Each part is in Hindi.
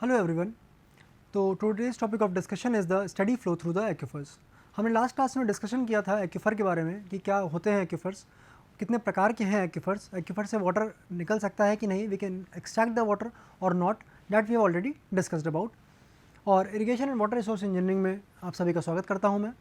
Hello everyone. तो today's topic of discussion is the study flow through the aquifers. हमने लास्ट क्लास में डिस्कशन किया था एक्यूफर के बारे में कि क्या होते हैं एक्यूफर्स, कितने प्रकार के हैं एक्यूफर्स, एक्यूफर से वाटर निकल सकता है कि नहीं, we can extract the water और not, that we have already discussed about. और irrigation and water resource engineering में आप सभी का स्वागत करता हूँ मैं।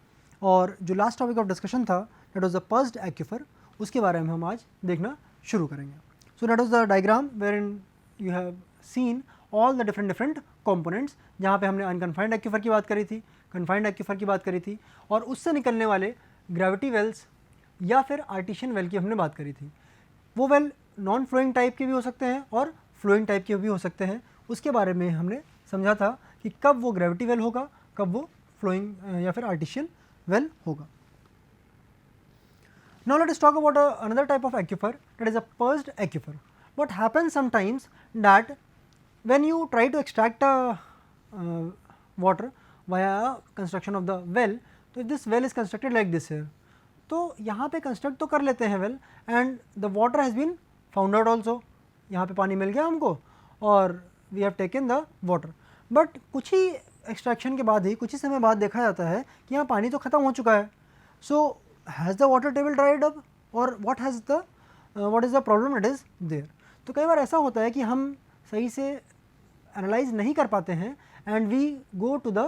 और जो लास्ट टॉपिक ऑफ डिस्कशन था that was the perched aquifer, उसके बारे में हम आज देखना शुरू करेंगे। So that was the diagram where in you have seen all the different components, जहाँ पे हमने अनकन्फाइंड एक्यूफर की बात करी थी, कन्फाइंड एक्यूफर की बात करी थी, और उससे निकलने वाले ग्रेविटी वेल्स या फिर आर्टिशियन वेल की हमने बात करी थी। वो वेल नॉन फ्लोइंग टाइप के भी हो सकते हैं और फ्लोइंग टाइप के भी हो सकते हैं। उसके बारे में हमने समझा था कि कब वो ग्रेविटी वेल होगा, कब वो फ्लोइंग या फिर आर्टिशियन वेल होगा। Now let us talk about another type of aquifer, that is a pursed aquifer. What happens sometimes that when you try to extract water via construction of the well, तो this well is constructed like this here. तो यहाँ पे कंस्ट्रक्ट तो कर लेते हैं well and the water has been found out also, यहाँ पे पानी मिल गया हमको और we have taken the water, but कुछ ही एक्सट्रैक्शन के बाद ही कुछ ही समय बाद देखा जाता है कि यहाँ पानी तो ख़त्म हो चुका है। So has the water table dried up और what is the problem it is there. तो कई बार ऐसा होता है कि हम सही से एनालाइज नहीं कर पाते हैं and we go to the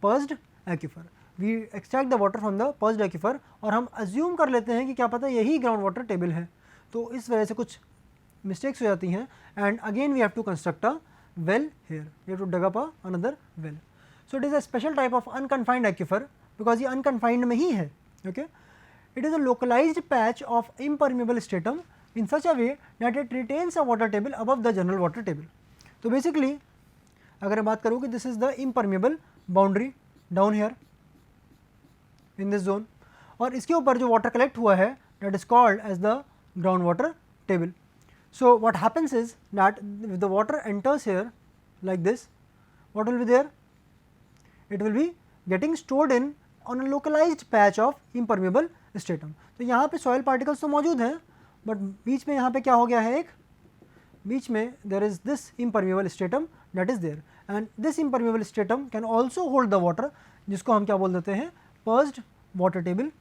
perched aquifer, we extract the water from the perched aquifer और हम अज्यूम कर लेते हैं कि क्या पता यही ग्राउंड वाटर टेबल है। तो इस वजह से कुछ मिस्टेक्स हो जाती हैं and again we have to construct a well here, you have to dig up another well. So it is a special type of unconfined aquifer because ये unconfined में ही है. Okay, it is a localized patch of impermeable stratum in such a way that it retains a water table above the general water table. तो basically अगर मैं बात करूँ कि this is the impermeable boundary down here in this zone और इसके ऊपर जो water collect हुआ है that is called as the ground water table. So what happens is that if the water enters here like this, what will be there? It will be getting stored in on a localized patch of impermeable stratum. तो यहाँ पे soil particles तो मौजूद हैं, but बीच में यहाँ पे क्या हो गया है, एक बीच में there is this impermeable stratum that is there, and this impermeable stratum can also hold the water, जिसको हम क्या बोल देते हैं, pursed water table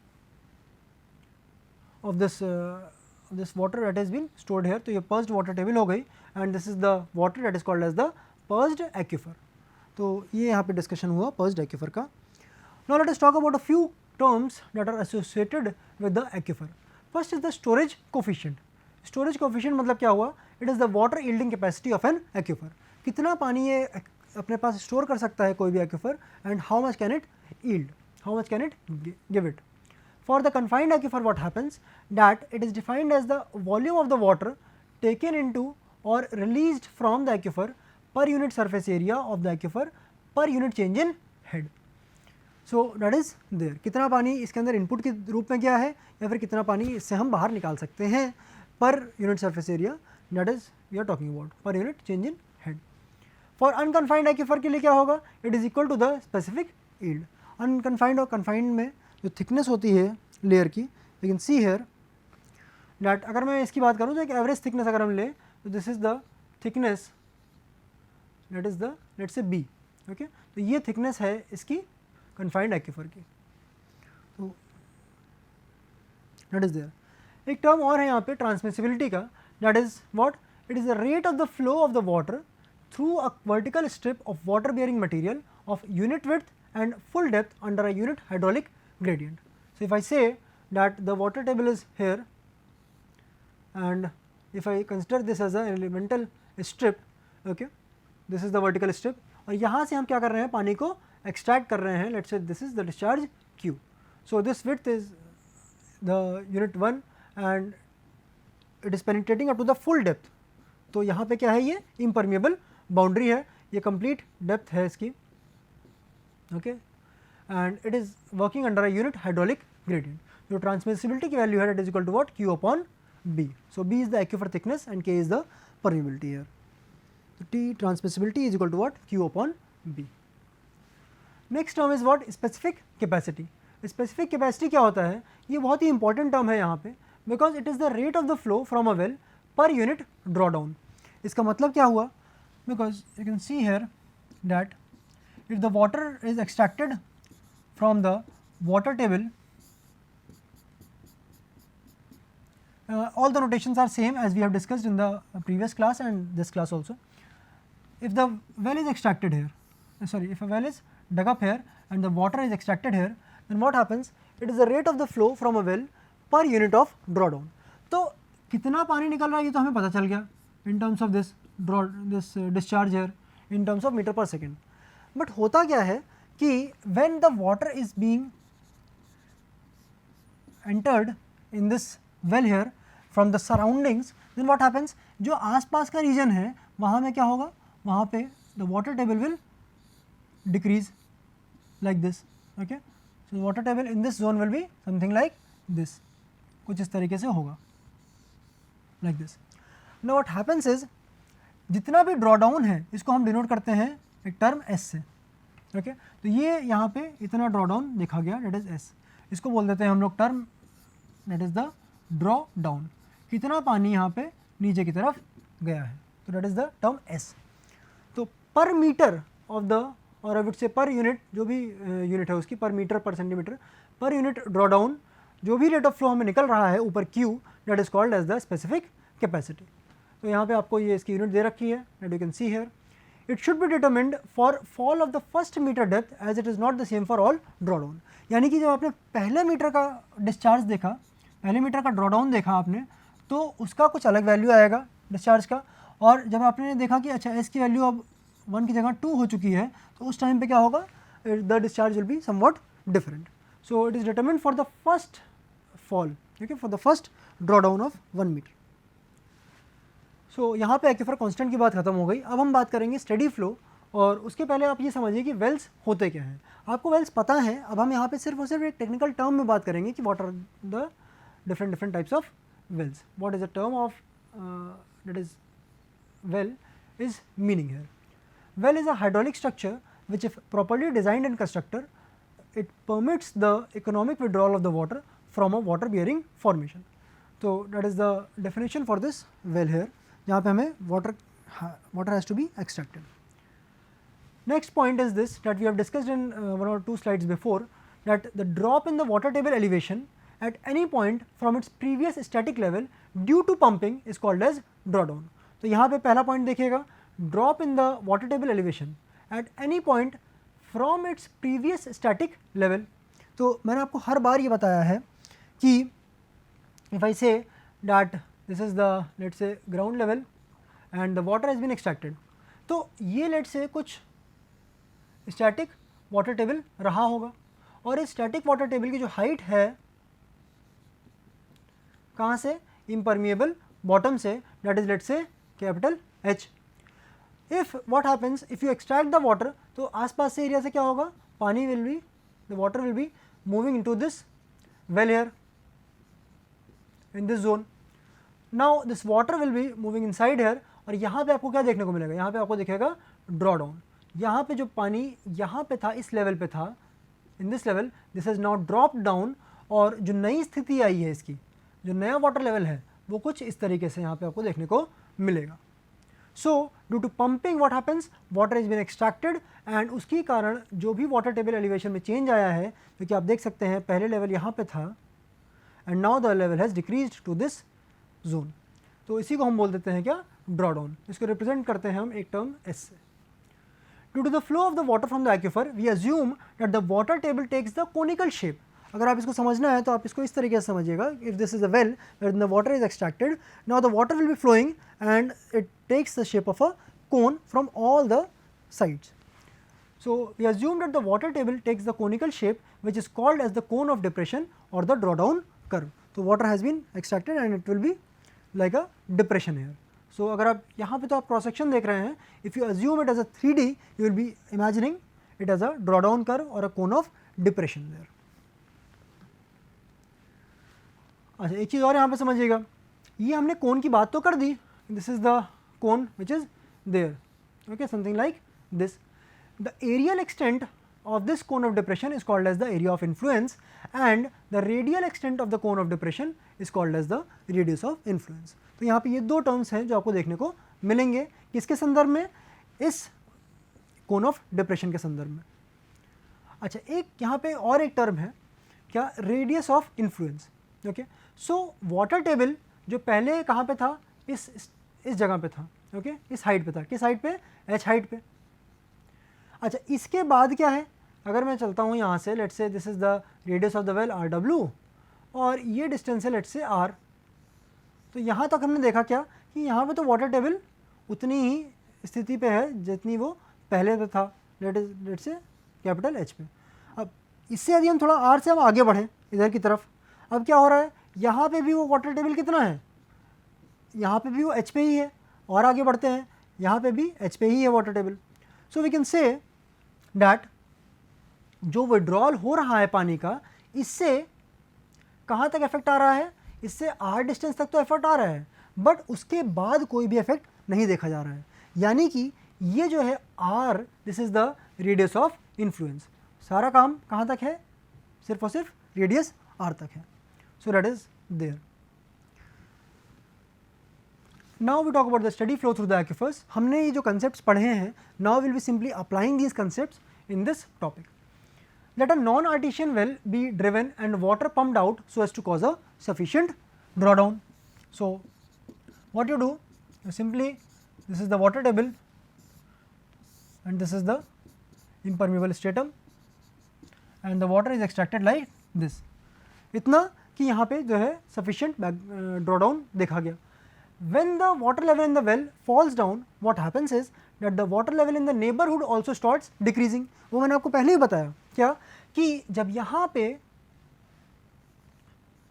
of this water that has been stored here. तो ये pursed water table हो गई and this is the water that is called as the pursed aquifer. तो ये यहाँ पे डिस्कशन हुआ pursed aquifer का. Now let us talk about a few terms that are associated with the aquifer. First is the storage coefficient. Storage coefficient मतलब क्या हुआ? It is the water yielding capacity of an aquifer. कितना पानी ये अपने पास स्टोर कर सकता है कोई भी aquifer and how much can it yield? How much can it give it? For the confined aquifer what happens that it is defined as the volume of the water taken into or released from the aquifer per unit surface area of the aquifer per unit change in head. So that is there, कितना पानी इसके अंदर इनपुट के रूप में गया है या फिर कितना पानी इससे हम बाहर निकाल सकते हैं per unit surface area, that is we are talking about per unit change in head. For unconfined aquifer के लिए क्या होगा, it is equal to the specific yield. Unconfined और confined में जो थिकनेस होती है लेयर की, we can see here that अगर मैं इसकी बात करूँ तो एक एवरेज थिकनेस अगर हम ले तो this is the thickness that is the let's say B. Okay, तो ये थिकनेस है इसकी कन्फाइंड एक्यूफर की. तो दैट इज देयर. एक टर्म और है यहाँ पे ट्रांसमिसिबिलिटी का, that is what, it is the rate of the flow of the water through a vertical strip of water bearing material of unit width and full depth under a unit hydraulic gradient. So if I say that the water table is here and if I consider this as a elemental strip, okay, this is the vertical strip और यहाँ से हम क्या कर रहे हैं, पानी को extract कर रहे हैं. Let's say this is the discharge Q. So this width is the unit 1 and it is penetrating up to the full depth. तो यहाँ पे क्या है, ये impermeable boundary है, ये complete depth है इसकी. Okay, and it is working under a unit hydraulic gradient. जो transmissibility की value है that is equal to what, Q upon B. So B is the aquifer thickness and K is the permeability here. So T transmissibility is equal to what, Q upon B. Next term is what, specific capacity. Specific capacity क्या होता है, ये बहुत ही important term है यहाँ पे because it is the rate of the flow from a well per unit drawdown. इसका मतलब क्या हुआ, because you can see here that if the water is extracted from the water table, all the notations are same as we have discussed in the previous class and this class also. If the well is extracted here, if a well is dug up here and the water is extracted here, then what happens? It is the rate of the flow from a well per unit of drawdown. तो कितना पानी निकल रहा है ये तो हमें पता चल गया in terms of this discharge here in terms of meter per second. But होता क्या है कि when the water is being entered in this well here from the surroundings, then what happens? जो आसपास का region है वहाँ में क्या होगा? वहाँ पे the water table will decrease like this. Okay, so the water table in this zone will be something like this, कुछ इस तरीके से होगा like this. Now what happens is जितना भी ड्रॉ डाउन है इसको हम डिनोट करते हैं एक टर्म S से. ओके तो ये यहाँ पे इतना ड्रॉ डाउन देखा गया, डेट इज S. इसको बोल देते हैं हम लोग term debt is the draw down. कितना पानी यहाँ पे नीचे की तरफ गया है, तो that is the term S. तो पर मीटर ऑफ द, और I would say per unit, जो भी यूनिट है उसकी, पर मीटर पर centimetre per unit draw down जो भी रेट ऑफ फ्लो हमें निकल रहा है ऊपर Q, that is called as the specific capacity. तो यहाँ पे आपको ये इसकी यूनिट दे रखी है, that you can see here. It should be determined for fall of the first metre depth as it is not the same for all drawdown. यानी कि जब आपने पहले मीटर का डिस्चार्ज देखा, पहले मीटर का ड्रॉडाउन देखा आपने, तो उसका कुछ अलग वैल्यू आएगा डिस्चार्ज का. और जब आपने देखा कि अच्छा एस की वैल्यू अब 1 की जगह 2 हो चुकी है, तो उस टाइम पे क्या होगा, the discharge will be somewhat different. So it is determined for the first fall, okay, for the first drawdown of 1 metre. So यहाँ पे एक्यूफर कांस्टेंट की बात खत्म हो गई. अब हम बात करेंगे स्टेडी फ्लो, और उसके पहले आप ये समझिए कि वेल्स होते क्या हैं. आपको वेल्स पता है, अब हम यहाँ पे सिर्फ और सिर्फ एक टेक्निकल टर्म में बात करेंगे कि what are the different types of wells. What is the term of that is well is meaning here. Well is a hydraulic structure which, if properly designed and constructed, it permits the economic withdrawal of the water from a water bearing formation. So that is the definition for this well here, जहाँ पे हमें water has to be extracted. Next point is this, that we have discussed in 1 or 2 slides before, that the drop in the water table elevation at any point from its previous static level due to pumping is called as drawdown. तो यहाँ पे पहला पॉइंट देखिएगा, drop in the water table elevation at any point from its previous static level. तो मैंने आपको हर बार ये बताया है कि if I say that this is the let's say ground level and the water has been extracted, तो ये लेट्स से कुछ स्टैटिक वाटर टेबल रहा होगा, और इस स्टैटिक वाटर टेबल की जो हाइट है कहाँ से, इम्परमिएबल बॉटम से, that is let's say capital H. If what happens, if you extract the water, तो आसपास से एरिया से क्या होगा, पानी will be, the water will be moving into this well here in this zone. Now this water will be moving inside here, और यहाँ पे आपको क्या देखने को मिलेगा, यहाँ पे आपको दिखेगा ड्रॉ डाउन. यहाँ पे जो पानी यहाँ पे था, इस लेवल पे था, in this level, this has now dropped down, और जो नई स्थिति आई है इसकी, जो नया वाटर लेवल है वो कुछ इस तरीके से यहाँ पे आपको देखने को मिलेगा. So due to pumping what happens, water is been extracted, and उसके कारण जो भी वाटर टेबल एलिवेशन में चेंज आया है, क्योंकि आप देख सकते हैं पहले लेवल यहाँ पे था and now the level has decreased to this zone. तो इसी को हम बोल देते हैं क्या, ड्रॉ डाउन. इसको रिप्रेजेंट करते हैं हम एक टर्म S से. Due to the flow of the water from the aquifer we assume that the water table takes the conical shape. अगर आप इसको समझना है तो आप इसको इस तरीके से समझिएगा, if this is a well where the water is extracted, now the water will be flowing and it takes the shape of a cone from all the sides. So we assume that the water table takes the conical shape which is called as the cone of depression or the drawdown curve. So water has been extracted and it will be like a depression here. So अगर आप यहाँ पे तो आप cross section देख रहे हैं, if you assume it as a 3D, you will be imagining it as a drawdown curve or a cone of depression there. अच्छा, एक चीज़ और यहाँ पे समझिएगा, ये हमने कोन की बात तो कर दी, this is the cone which is there, okay, something like this. The areal extent of this cone of depression is called as the area of influence, and the radial extent of the cone of depression is called as the radius of influence. तो यहाँ पे ये दो टर्म्स हैं जो आपको देखने को मिलेंगे, किसके संदर्भ में, इस कोन ऑफ डिप्रेशन के संदर्भ में। अच्छा, एक यहाँ पे और एक टर्म है क्या, radius of influence. Okay, so water table जो पहले कहाँ पे था, इस जगह पे था। ओके, इस हाइट पे था, किस हाइट पे, h हाइट पे। अच्छा, इसके बाद क्या है, अगर मैं चलता हूँ यहाँ से, let's say this is the radius of the well RW और ये डिस्टेंस है लेट्स से R। तो यहाँ तक हमने देखा क्या कि यहाँ पे तो वाटर टेबल उतनी ही स्थिति पे है जितनी वो पहले पे था, लेट्स से कैपिटल H पे। अब इससे यदि हम थोड़ा R से हम आगे बढ़ें इधर की तरफ, अब क्या हो रहा है, यहाँ पे भी वो वाटर टेबल कितना है, यहाँ पे भी वो H पे ही है, और आगे बढ़ते हैं यहाँ पे भी H पे ही है water table. So we can say that जो विड्रॉल हो रहा है पानी का, इससे कहाँ तक इफेक्ट आ रहा है, इससे R डिस्टेंस तक तो इफेक्ट आ रहा है, बट उसके बाद कोई भी इफेक्ट नहीं देखा जा रहा है। यानी कि ये जो है R, this is the radius of influence. सारा काम कहाँ तक है, सिर्फ और सिर्फ रेडियस R तक है। So that is there. Now we talk about the study flow through the aquifers. हमने ये जो कंसेप्ट्स पढ़े हैं, now will be simply applying these concepts in this topic. Let a non-artesian well be driven and water pumped out so as to cause a sufficient drawdown. So what you do, you simply, this is the water table and this is the impermeable stratum and the water is extracted like this. इतना कि यहाँ पे जो है sufficient drawdown देखा गया। When the water level in the well falls down, what happens is that the water level in the neighborhood also starts decreasing. वो मैंने आपको पहले ही बताया क्या कि जब यहाँ पे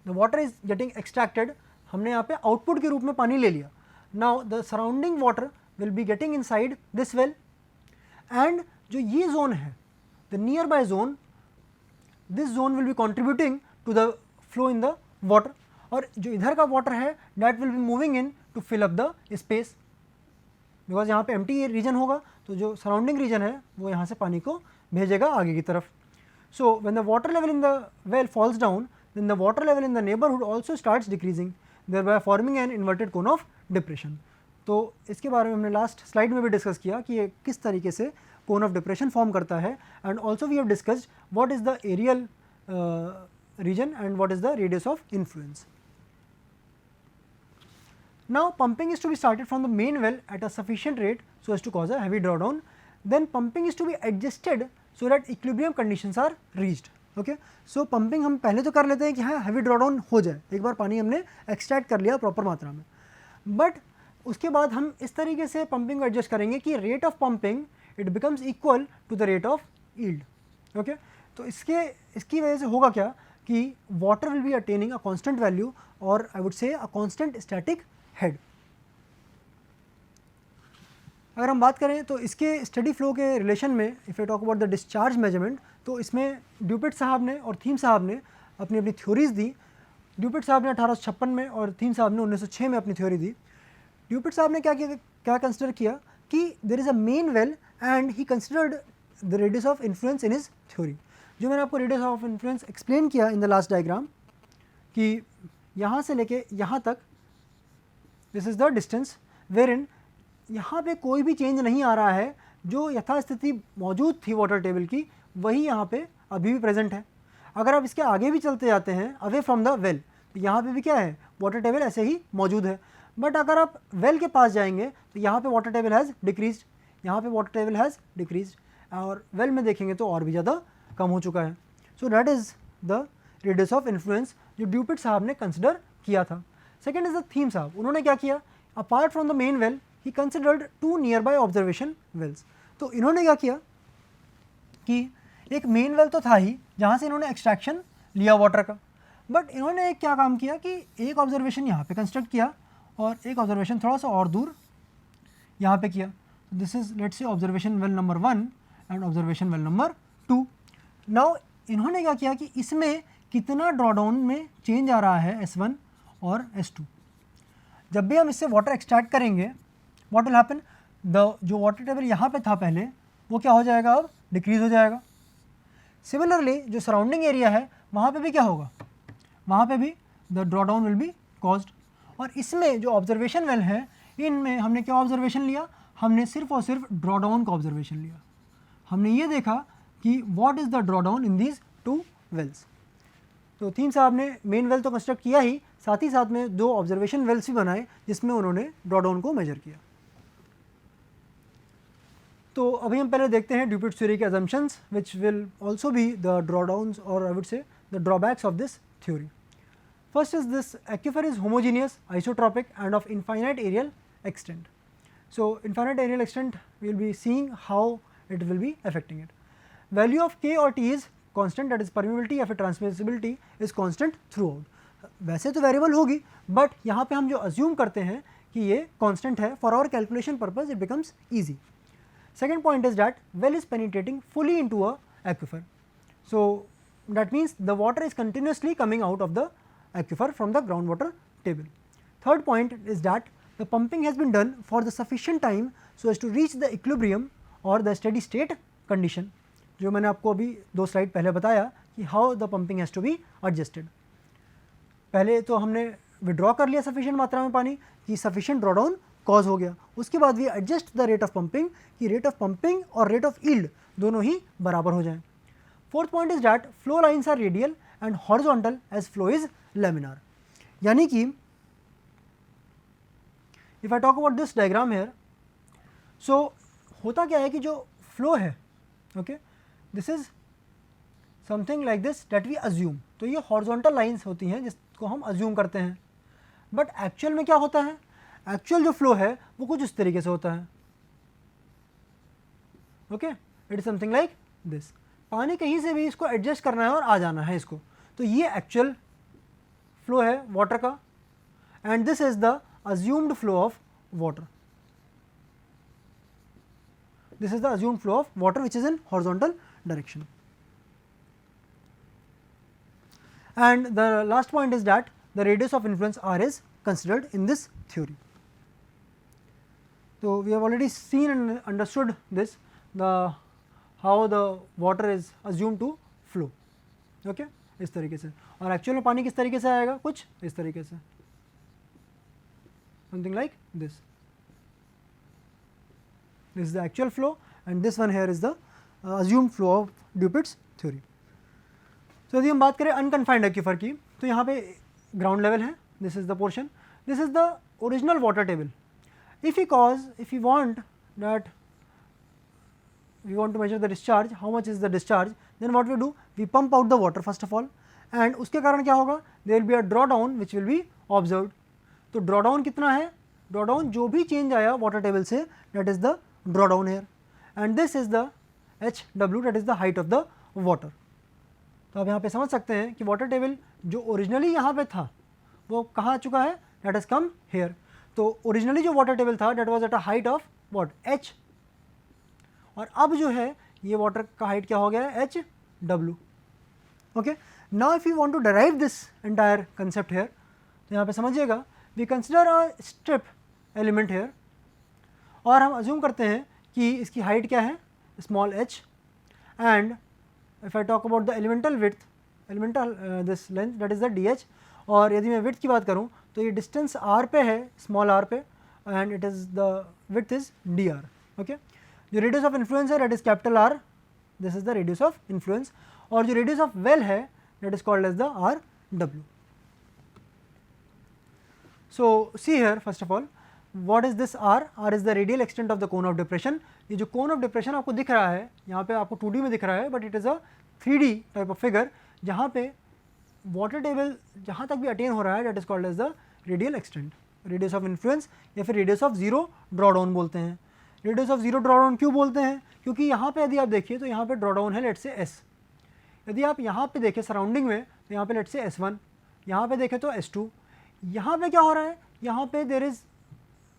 the water is getting extracted, हमने यहाँ पे आउटपुट के रूप में पानी ले लिया। Now the surrounding water will be getting inside this well and जो ये zone है, the nearby zone, this zone will be contributing to the flow in the water, और जो इधर का वाटर है that will be moving in to fill up the space, because यहाँ पे एम्प्टी रीजन होगा तो जो सराउंडिंग रीजन है वो यहाँ से पानी को भेजेगा आगे की तरफ। So when the water level in the well falls down, then the water level in the neighbourhood also starts decreasing, thereby forming an inverted cone of depression. तो इसके बारे में हमने लास्ट स्लाइड में भी डिस्कस किया कि ये किस तरीके से कोन ऑफ डिप्रेशन फॉर्म करता है, and also we have discussed what is the areal region and what is the radius of influence. Now pumping is to be started from the main well at a sufficient rate so as to cause a heavy drawdown. Then pumping is to be adjusted so that equilibrium conditions are reached. Okay, so pumping हम पहले तो कर लेते हैं कि हाँ heavy drawdown हो जाए, एक बार पानी हमने extract कर लिया प्रॉपर मात्रा में, but उसके बाद हम इस तरीके से pumping को adjust करेंगे कि rate of pumping it becomes equal to the rate of yield. Okay, तो इसकी वजह से होगा क्या कि water will be attaining a constant value or I would say a constant static head. अगर हम बात करें तो इसके स्टडी फ्लो के रिलेशन में, if I talk about the discharge measurement, तो इसमें ड्यूपिट साहब ने और थीम साहब ने अपनी अपनी थ्योरीज दी। ड्यूपिट साहब ने 1856 में और थीम साहब ने 1906 में अपनी थ्योरी दी। ड्यूपिट साहब ने क्या कंसिडर किया कि there is a main well and he considered the radius of influence in his theory. जो मैंने आपको रेडियस ऑफ इन्फ्लुएंस एक्सप्लेन किया इन द लास्ट डायग्राम कि यहाँ से लेके यहाँ तक, this is the distance where in यहाँ पे कोई भी चेंज नहीं आ रहा है, जो यथास्थिति मौजूद थी वाटर टेबल की वही यहाँ पे अभी भी प्रेजेंट है। अगर आप इसके आगे भी चलते जाते हैं अवे फ्रॉम द वेल, तो यहाँ पे भी क्या है, वाटर टेबल ऐसे ही मौजूद है। बट अगर आप वेल के पास जाएंगे तो यहाँ पे वाटर टेबल हैज़ डिक्रीज्ड, यहाँ पे वाटर टेबल हैज़ डिक्रीज्ड, और वेल में देखेंगे तो और भी ज़्यादा कम हो चुका है। So that is the radius of influence जो ड्यूपिट साहब ने कंसिडर किया था। सेकेंड इज द थीम साहब, उन्होंने क्या किया, apart from the main well he considered 2 nearby observation wells. तो इन्होंने क्या किया कि एक मेन वेल तो था ही जहाँ से इन्होंने एक्सट्रैक्शन लिया वाटर का, बट इन्होंने एक क्या काम किया कि एक ऑब्जर्वेशन यहाँ पे कंस्ट्रक्ट किया और एक ऑब्जर्वेशन थोड़ा सा और दूर यहाँ पे किया। This is let's say observation well number 1 and observation well number 2। Now इन्होंने क्या किया कि इसमें कितना ड्रॉडाउन में चेंज आ रहा है S1 और S2। जब भी हम इससे वाटर एक्सट्रैक्ट करेंगे, व्हाट विल हैपन, द जो वाटर टेबल यहाँ पे था पहले वो क्या हो जाएगा, अब डिक्रीज हो जाएगा। सिमिलरली जो सराउंडिंग एरिया है वहाँ पे भी क्या होगा, वहाँ पे भी the drawdown will be caused. और इसमें जो ऑब्जर्वेशन वेल है, इनमें हमने क्या ऑब्जर्वेशन लिया, हमने सिर्फ और सिर्फ ड्रॉडाउन का ऑब्जर्वेशन लिया। हमने ये देखा कि what is the draw down in these 2 wells. तो थीम साहब ने मेन वेल तो कंस्ट्रक्ट किया ही, साथ ही साथ में 2 ऑब्जर्वेशन वेल्स भी बनाए जिसमें उन्होंने ड्रॉ डाउन को मेजर किया। तो अभी हम पहले देखते हैं ड्यूपिट थ्योरी के assumptions which will also be the drawdowns or I would say the drawbacks of this theory. First is this aquifer is homogeneous, isotropic and of infinite areal extent. So, infinite areal extent we will be seeing how it will be affecting it. Value of K or T is constant, that is permeability या फिर transmissibility is constant throughout. वैसे तो वेरिएबल होगी बट यहाँ पे हम जो अज्यूम करते हैं कि ये कांस्टेंट है, for our calculation purpose it becomes easy. Second point is that well is penetrating fully into a aquifer. So, that means the water is continuously coming out of the aquifer from the groundwater table. Third point is that the pumping has been done for the sufficient time so as to reach the equilibrium or the steady state condition. जो मैंने आपको अभी 2 स्लाइड पहले बताया कि how the pumping has to be adjusted. पहले तो हमने विड्रॉ कर लिया सफिशिएंट मात्रा में पानी कि सफिशिएंट ड्रॉडाउन कॉज हो गया, उसके बाद we adjust the rate of pumping कि रेट ऑफ पंपिंग और रेट ऑफ यील्ड दोनों ही बराबर हो जाएं. Fourth point is that flow lines are radial and horizontal as flow is laminar. यानी कि if I talk about this diagram here, so होता क्या है कि जो फ्लो है, okay, this is something like this that we assume. तो ये हॉरिजॉन्टल लाइन्स होती हैं जिसको हम अज्यूम करते हैं, बट एक्चुअल में क्या होता है, एक्चुअल जो फ्लो है वो कुछ इस तरीके से होता है. Okay, it is something like this. पानी कहीं से भी इसको एडजस्ट करना है और आ जाना है इसको, तो ये एक्चुअल फ्लो है वाटर का and this is the assumed flow of water. This is the assumed flow of water which is in horizontal direction. And the last point is that the radius of influence R is considered in this theory. So, we have already seen and understood this, how the water is assumed to flow, okay, इस तरीके से. और एक्चुअल में पानी किस तरीके से आएगा, कुछ इस तरीके से, something like this. This is the actual flow and this one here is the assumed flow of Dupit's theory. तो यदि हम बात करें अनकन्फाइंड एक्यूफर की, तो यहाँ पे ग्राउंड लेवल है, this is the portion, this is the original water table. If you want that we want to measure the discharge, how much is the discharge, then what we do, we pump out the water first of all and उसके कारण क्या होगा, there will be a draw down which will be observed. तो ड्रॉ डाउन कितना है, ड्रॉ डाउन जो भी चेंज आया वाटर टेबल से, that is the draw down here and this is the HW, that is the height of the water. तो आप यहाँ पे समझ सकते हैं कि वाटर टेबल जो ओरिजिनली यहाँ पे था वो कहाँ आ चुका है, दैट हैज़ कम हेयर. तो ओरिजिनली जो वाटर टेबल था that was at a height of what, H, और अब जो है ये वाटर का हाइट क्या हो गया है, HW. Okay, now if you want to derive this entire concept here, तो यहाँ पे समझिएगा, we consider a strip element here और हम अज्यूम करते हैं कि इसकी हाइट क्या है, small h, and if I talk about the elemental width, this length, that is the dh, और यदि मैं width की बात करूँ तो ये distance r पे है, small r पे, and it is the width is dr. okay, जो radius of influence है that is capital R, this is the radius of influence, और जो radius of well है that is called as the RW. So see here first of all, what is this R? R is the radial extent of the cone of depression. ये जो cone of depression आपको दिख रहा है, यहाँ पे आपको 2D में दिख रहा है, but it is a 3D type of figure, जहाँ पे वाटर टेबल जहाँ तक भी अटेन हो रहा है, that is called as the radial extent, radius of influence या फिर रेडियस ऑफ जीरो ड्रॉडाउन बोलते हैं. रेडियस ऑफ जीरो ड्रॉडाउन क्यों बोलते हैं, क्योंकि यहाँ पे यदि आप देखिए तो यहाँ पे ड्रॉडाउन है लेट से S. यदि आप यहाँ पे देखें सराउंडिंग में, तो यहाँ पे लेट से S1, यहाँ पे देखें तो S2, यहाँ पे क्या हो रहा है, यहाँ पे देर इज़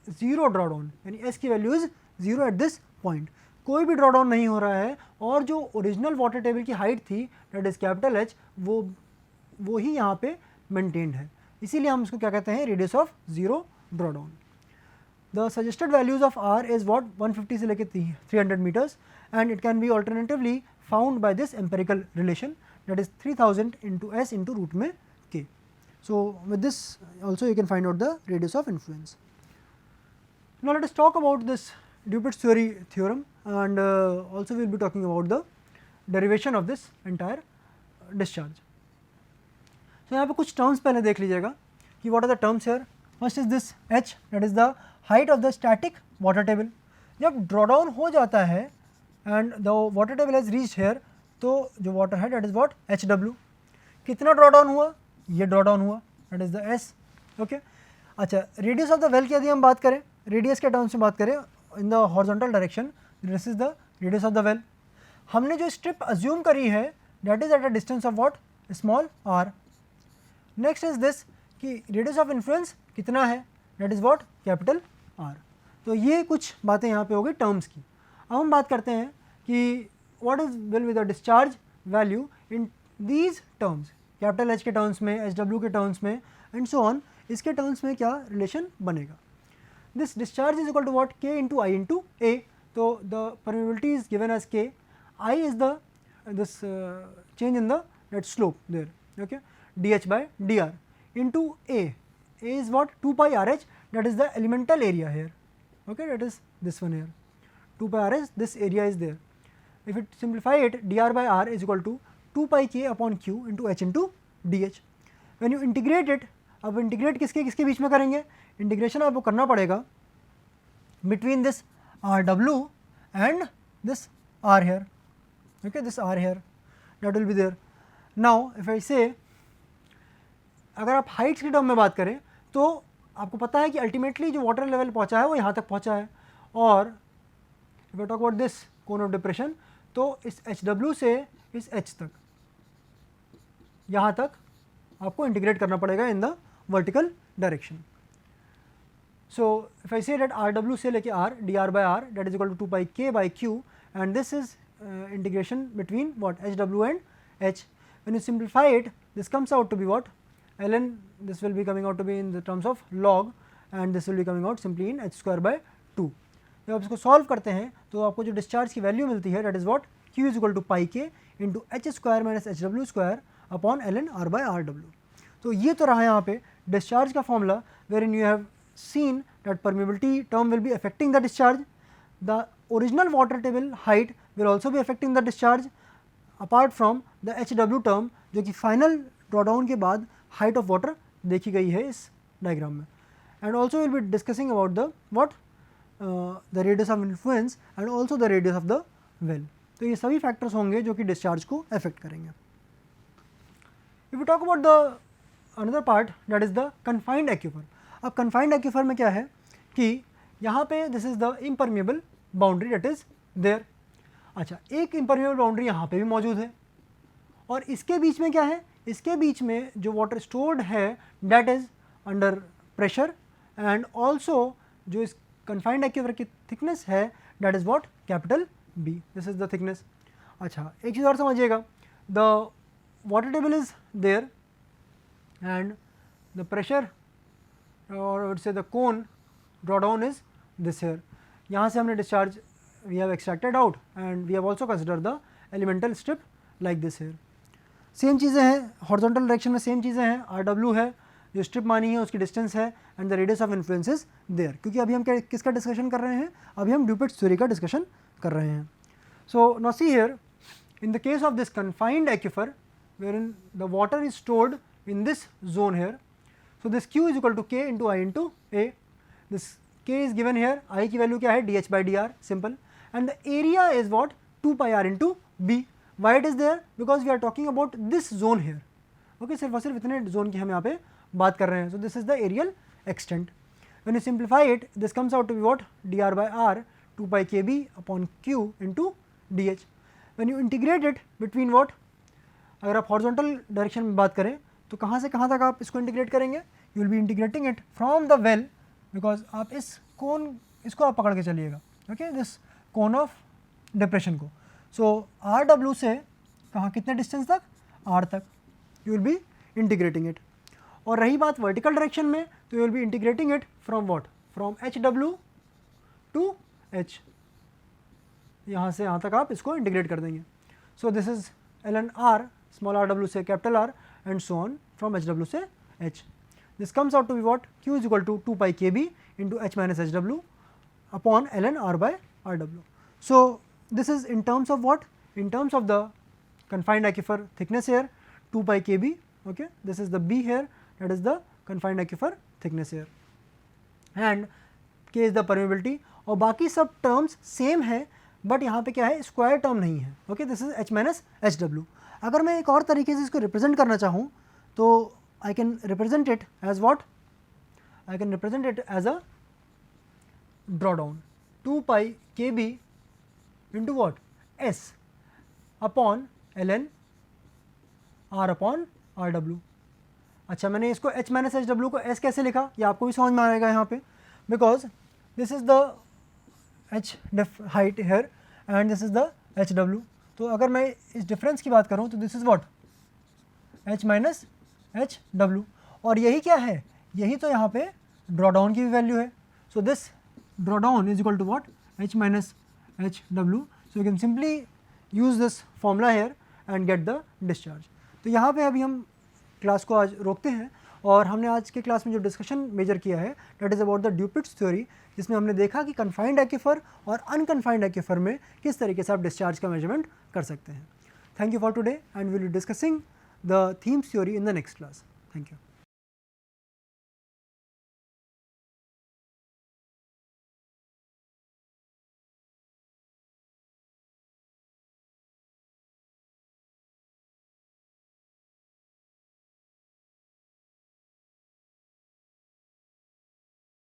ज़ीरो ड्रॉडाउन, यानी S की value is zero at this point, कोई भी ड्रॉडाउन नहीं हो रहा है, और जो ओरिजिनल वाटर टेबल की हाइट थी दैट इज़ कैपिटल H, वो ही यहाँ पे मेंटेन्ड है, इसीलिए हम इसको क्या कहते हैं, radius of zero drawdown. The suggested values of R is what 150 से लेकर 300 metres, and it can be alternatively found by this empirical relation that is 3000 into S into root में K. So with this also you can find out the radius of influence. Now let us talk about this Dupit's theory theorem. and also we will be talking about the derivation of this entire discharge. So यहाँ पे कुछ terms पहले देख लीजिएगा कि what are the terms here. First is this h, that is the height of the static water table. जब drawdown हो जाता है and the water table has reached here, तो जो water है that is what hw. कितना drawdown हुआ, ये drawdown हुआ, that is the s. okay. अच्छा, radius of the well की यदि हम बात करें, radius के terms में बात करें in the horizontal direction, this is the radius of the well. हमने जो strip assume करी है that is at a distance of what, small r. Next is this कि radius of influence कितना है, that is what, capital R. तो ये कुछ बातें यहाँ पे हो गई terms की. अब हम बात करते हैं कि what is will be the discharge value in these terms, capital H के terms में, HW के terms में and so on, इसके terms में क्या relation बनेगा. This discharge is equal to what, K into I into A. तो the permeability is given as K, I is the this change in the that slope there, okay, dH by dr into A. A is what, 2 pi RH, that is the elemental area here, okay, that is this one here, 2 pi RH, this area is there. If it simplify it, dr by r is equal to 2 pi k upon q into h into dh. When you integrate it, अब इंटीग्रेट किसके किसके बीच में करेंगे, इंटीग्रेशन आपको करना पड़ेगा between this RW and this R here, okay, this R here, that will be there. Now if I say, अगर आप हाइट्स के टर्म में बात करें तो आपको पता है कि अल्टीमेटली जो वाटर लेवल पहुंचा है वो यहाँ तक पहुंचा है, और if I talk about this cone of depression, तो इस HW से इस H तक, यहाँ तक आपको इंटीग्रेट करना पड़ेगा in the vertical direction. So if I say that RW से लेके R, dr by r, that is equal to 2 pi k by q, and this is integration between what, HW and H. When you simplify it, this comes out to be what, ln, this will be coming out to be in the terms of log, and this will be coming out simply in h square by 2. जब आप इसको सॉल्व करते हैं तो आपको जो डिस्चार्ज की वैल्यू मिलती है, that is what, q is equal to pi k into h square minus hw square upon ln r by rw. तो ये तो रहा यहाँ पे डिस्चार्ज का formula, wherein you have seen that permeability term will be affecting the discharge, the original water table height will also be affecting the discharge, apart from the HW term जो कि final drawdown के बाद height of water देखी गई है इस diagram में, and also we will be discussing about the what, the radius of influence and also the radius of the well. तो ये सभी factors होंगे जो कि discharge को affect करेंगे. If we talk about the another part, that is the confined aquifer. अब confined aquifer में क्या है कि यहाँ पे this is the impermeable boundary that is there. अच्छा, एक impermeable boundary यहाँ पे भी मौजूद है, और इसके बीच में क्या है, इसके बीच में जो water stored है that is under pressure, and also जो इस confined aquifer की thickness है that is what, capital B. This is the thickness. अच्छा, एक चीज़ और समझिएगा, the water table is there and the pressure or I would say the cone drawdown is this here. यहाँ से हमने discharge we have extracted out and we have also considered the elemental strip like this here. Same चीज़ें हैं horizontal direction में, सेम चीज़ें हैं, RW है जो strip मानी है उसकी distance है and the radius of influence is there. क्योंकि अभी हम किसका discussion कर रहे हैं, अभी हम Dupuit's theory का discussion कर रहे हैं. So now see here, in the case of this confined aquifer wherein the water is stored in this zone here, so this q is equal to k into I into A. This k is given here, I की value क्या है, dH by dr, simple, and the area is what, 2 pi r into B. Why it is there? Because we are talking about this zone here. Okay, सिर्फ और सिर्फ इतने zone की हम यहाँ पे बात कर रहे हैं. So this is the areal extent. When you simplify it, this comes out to be what, dr by r 2 pi kb upon q into dH. When you integrate it between what, अगर आप horizontal direction में बात करें तो कहाँ से कहाँ तक आप इसको इंटीग्रेट करेंगे, you will be integrating it from the well, because आप इस कोन इसको आप पकड़ के चलिएगा, okay, this cone of depression को. सो RW से कहाँ कितने डिस्टेंस तक, R तक you will be integrating it. और रही बात वर्टिकल डायरेक्शन में, तो you will be integrating it from what, from HW to H, यहाँ से यहाँ तक आप इसको इंटीग्रेट कर देंगे. So this is ln R, small RW से capital R and so on from HW से H. This comes out to be what, q is equal to 2 pi kb into H minus HW upon ln R by RW. So, this is in terms of what? In terms of the confined aquifer thickness here 2 pi kb, okay. This is the B here, that is the confined aquifer thickness here, and K is the permeability, और बाकी सब टर्म्स सेम है बट यहाँ पे क्या है, स्क्वायर टर्म नहीं है, okay. This is H minus H W. अगर मैं एक और तरीके से इसको रिप्रेजेंट करना चाहूँ तो I can represent it as what, I can represent it as a draw down 2 pi K B into what, S upon L N R upon R W. अच्छा, मैंने इसको H माइनस एच डब्ल्यू को S कैसे लिखा, ये आपको भी समझ में आएगा यहाँ पे, because this is the H height here and this is the H W. तो अगर मैं इस डिफरेंस की बात करूँ तो this is what, H minus H W, और यही क्या है, यही तो यहाँ पे ड्रॉ डाउन की भी वैल्यू है. So this draw down is equal to what, H minus H W. So you can simply use this formula here and get the discharge. तो यहाँ पे अभी हम क्लास को आज रोकते हैं, और हमने आज के क्लास में जो डिस्कशन मेजर किया है that is about the Dupuit's theory, जिसमें हमने देखा कि कन्फाइंड एक्यूफर और अनकन्फाइंड एक्यूफर में किस तरीके से आप डिस्चार्ज का मेजरमेंट कर सकते हैं. Thank you for today and will be discussing the themes theory in the next class. Thank you.